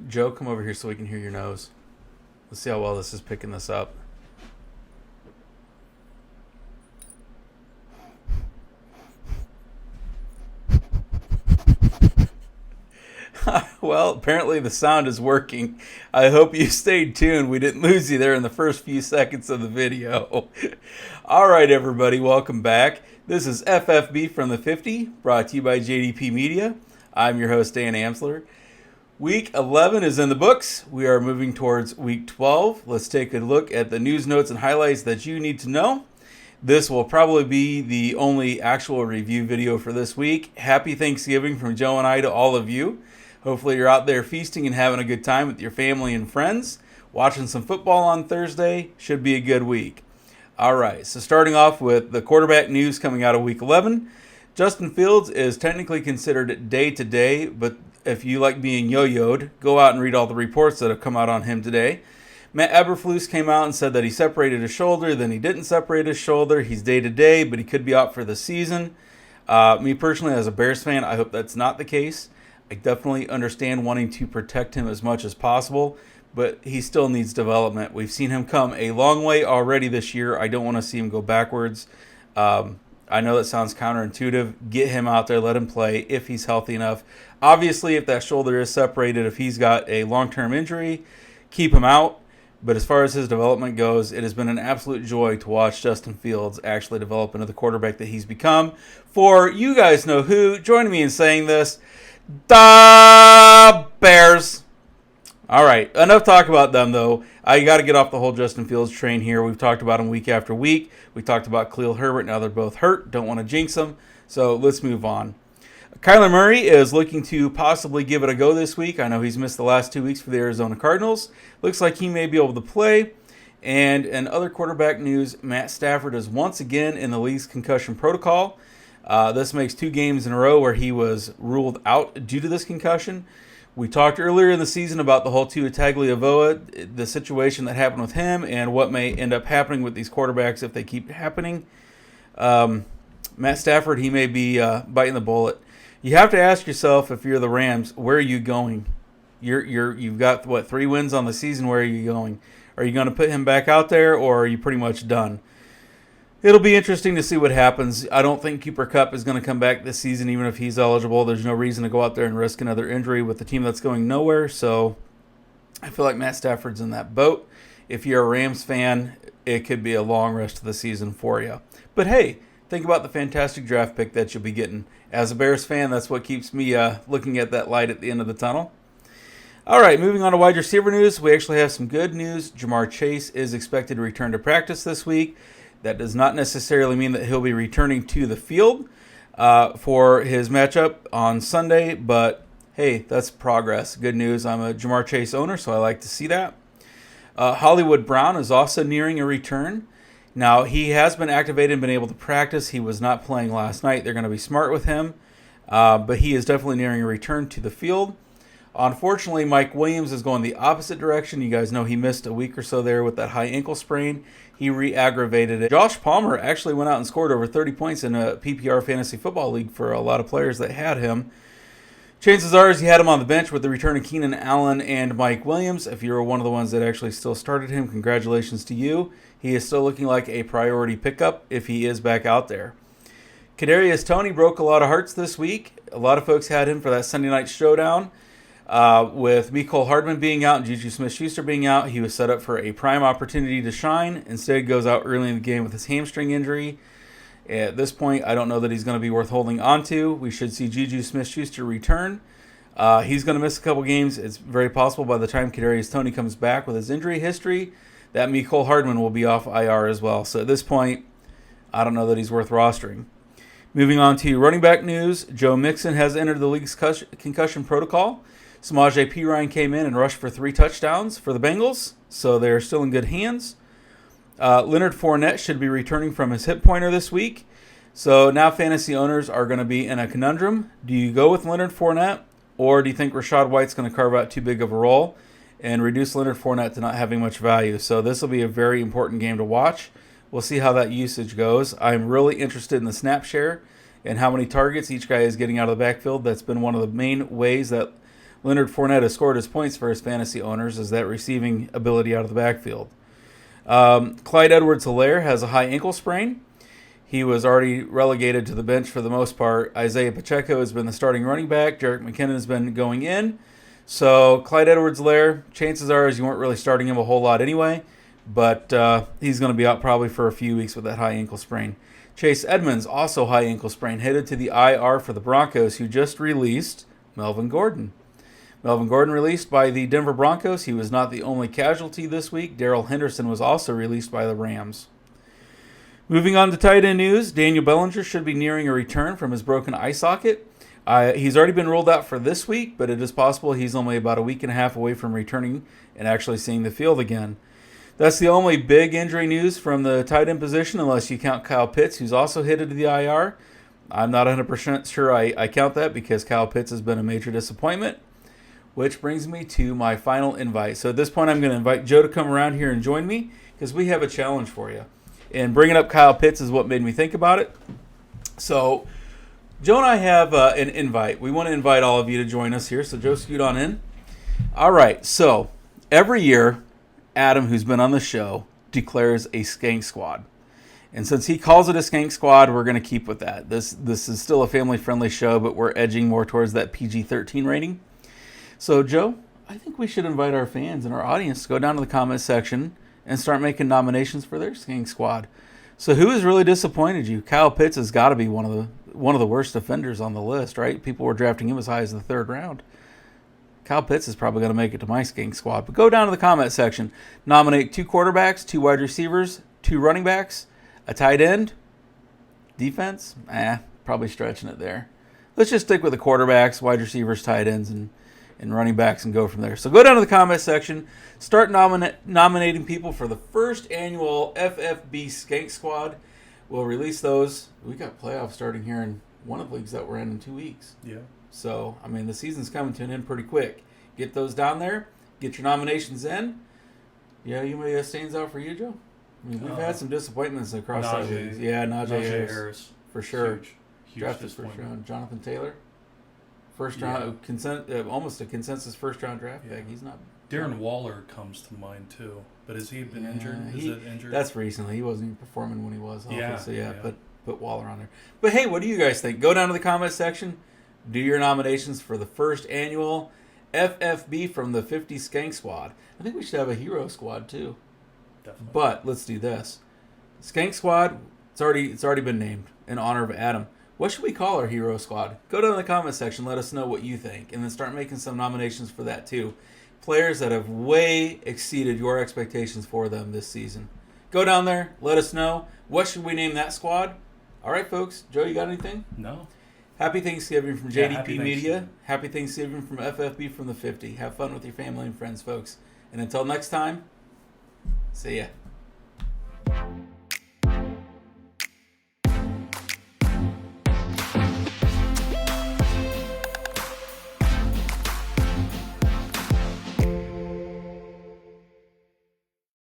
Joe, come over here so we can hear your nose. Let's see how well this is picking this up. Well, apparently the sound is working. I hope you stayed tuned. We didn't lose you there in the first few seconds of the video. All right, everybody, welcome back. This is FFB from the 50, brought to you by JDP Media. I'm your host, Dan Amsler. Week 11 is in the books. We are moving towards week 12. Let's take a look at the news notes and highlights that you need to know. This will probably be the only actual review video for this week. Happy Thanksgiving from Joe and I to all of you. Hopefully you're out there feasting and having a good time with your family and friends. Watching some football on Thursday. Should be a good week. All right, so starting off with the quarterback news coming out of week 11. Justin Fields is technically considered day-to-day, but if you like being yo-yoed, go out and read all the reports that have come out on him today. Matt Eberflus came out and said that he separated his shoulder, then he didn't separate his shoulder. He's day-to-day, but he could be out for the season. Me personally, as a Bears fan, I hope that's not the case. I definitely understand wanting to protect him as much as possible, but he still needs development. We've seen him come a long way already this year. I don't want to see him go backwards. I know that sounds counterintuitive. Get him out there, let him play if he's healthy enough. Obviously, if that shoulder is separated, if he's got a long-term injury, keep him out. But as far as his development goes, it has been an absolute joy to watch Justin Fields actually develop into the quarterback that he's become. For you guys know who, joining me in saying this, the Bears. All right, enough talk about them, though. I got to get off the whole Justin Fields train here. We've talked about him week after week. We talked about Khalil Herbert. Now they're both hurt. Don't want to jinx them. So let's move on. Kyler Murray is looking to possibly give it a go this week. I know he's missed the last 2 weeks for the Arizona Cardinals. Looks like he may be able to play. And in other quarterback news, Matt Stafford is once again in the league's concussion protocol. This makes 2 games in a row where he was ruled out due to this concussion. We talked earlier in the season about the whole Tua Tagovailoa, the situation that happened with him, and what may end up happening with these quarterbacks if they keep happening. Matt Stafford, he may be biting the bullet. You have to ask yourself, if you're the Rams, where are you going? You've got 3 wins on the season. Where are you going? Are you going to put him back out there, or are you pretty much done? It'll be interesting to see what happens. I don't think Cooper Kupp is going to come back this season, even if he's eligible. There's no reason to go out there and risk another injury with a team that's going nowhere. So I feel like Matt Stafford's in that boat. If you're a Rams fan, it could be a long rest of the season for you. But hey, think about the fantastic draft pick that you'll be getting. As a Bears fan, that's what keeps me looking at that light at the end of the tunnel. All right, moving on to wide receiver news. We actually have some good news. Jamar Chase is expected to return to practice this week. That does not necessarily mean that he'll be returning to the field for his matchup on Sunday, but hey, that's progress. Good news. I'm a Jamar Chase owner, so I like to see that. Hollywood Brown is also nearing a return. Now, he has been activated and been able to practice. He was not playing last night. They're going to be smart with him, but he is definitely nearing a return to the field. Unfortunately, Mike Williams is going the opposite direction. You guys know he missed a week or so there with that high ankle sprain. He re-aggravated it. Josh Palmer actually went out and scored over 30 points in a PPR fantasy football league for a lot of players that had him. Chances are he had him on the bench with the return of Keenan Allen and Mike Williams. If you're one of the ones that actually still started him, congratulations to you. He is still looking like a priority pickup if he is back out there. Kadarius Toney broke a lot of hearts this week. A lot of folks had him for that Sunday night showdown. With Mecole Hardman being out and Juju Smith-Schuster being out, he was set up for a prime opportunity to shine. Instead, goes out early in the game with his hamstring injury. At this point, I don't know that he's going to be worth holding on to. We should see Juju Smith-Schuster return. He's going to miss a couple games. It's very possible by the time Kadarius Toney comes back with his injury history that Mecole Hardman will be off IR as well. So at this point, I don't know that he's worth rostering. Moving on to running back news, Joe Mixon has entered the league's concussion protocol. Samaje Perine came in and rushed for 3 touchdowns for the Bengals, so they're still in good hands. Leonard Fournette should be returning from his hip pointer this week. So now fantasy owners are going to be in a conundrum. Do you go with Leonard Fournette, or do you think Rachaad White's going to carve out too big of a role and reduce Leonard Fournette to not having much value? So this will be a very important game to watch We'll see how that usage goes. I'm really interested in the snap share and how many targets each guy is getting out of the backfield. That's been one of the main ways that Leonard Fournette has scored his points for his fantasy owners, is that receiving ability out of the backfield. Clyde Edwards-Helaire has a high ankle sprain. He was already relegated to the bench for the most part. Isaiah Pacheco has been the starting running back. Jerick McKinnon has been going in. So Clyde Edwards-Helaire, chances are you weren't really starting him a whole lot anyway, but he's going to be out probably for a few weeks with that high ankle sprain. Chase Edmonds, also high ankle sprain, headed to the IR for the Broncos, who just released Melvin Gordon. Melvin Gordon released by the Denver Broncos. He was not the only casualty this week. Darrell Henderson was also released by the Rams. Moving on to tight end news, Daniel Bellinger should be nearing a return from his broken eye socket. He's already been ruled out for this week, but it is possible he's only about a week and a half away from returning and actually seeing the field again. That's the only big injury news from the tight end position, unless you count Kyle Pitts, who's also headed to the IR. I'm not 100% sure I count that because Kyle Pitts has been a major disappointment. Which brings me to my final invite. So at this point, I'm going to invite Joe to come around here and join me because we have a challenge for you. And bringing up Kyle Pitts is what made me think about it. So Joe and I have an invite. We want to invite all of you to join us here. So Joe, scoot on in. All right. So every year, Adam, who's been on the show, declares a skank squad. And since he calls it a skank squad, we're going to keep with that. This is still a family-friendly show, but we're edging more towards that PG-13 rating. So, Joe, I think we should invite our fans and our audience to go down to the comment section and start making nominations for their skank squad. So, who has really disappointed you? Kyle Pitts has got to be one of the worst offenders on the list, right? People were drafting him as high as the third round. Kyle Pitts is probably going to make it to my skank squad. But go down to the comment section. Nominate 2 quarterbacks, 2 wide receivers, 2 running backs, a tight end, defense. Probably stretching it there. Let's just stick with the quarterbacks, wide receivers, tight ends, and running backs and go from there. So go down to the comment section, start nominating people for the first annual FFB Skank Squad. We'll release those. We got playoffs starting here in one of the leagues that we're in 2 weeks. Yeah. So, I mean, the season's coming to an end pretty quick. Get those down there. Get your nominations in. Yeah, anybody that stands out for you, Joe? I mean, we've had some disappointments across the leagues. Yeah, Najee Harris. For sure. Huge drafted first round. Jonathan Taylor. First round, almost a consensus first-round draft pick. He's not. Darren Waller comes to mind too, but has he been injured? Is it injured? That's recently. He wasn't even performing when he was. Yeah. So put Waller on there. But hey, what do you guys think? Go down to the comment section. Do your nominations for the first annual FFB from the 50 Skank Squad. I think we should have a hero squad too. Definitely. But let's do this. Skank Squad. It's already been named in honor of Adam. What should we call our hero squad? Go down in the comment section. Let us know what you think. And then start making some nominations for that too. Players that have way exceeded your expectations for them this season. Go down there. Let us know. What should we name that squad? All right, folks. Joe, you got anything? No. Happy Thanksgiving from JDP happy Media. Happy Thanksgiving from FFB from the 50. Have fun with your family and friends, folks. And until next time, see ya.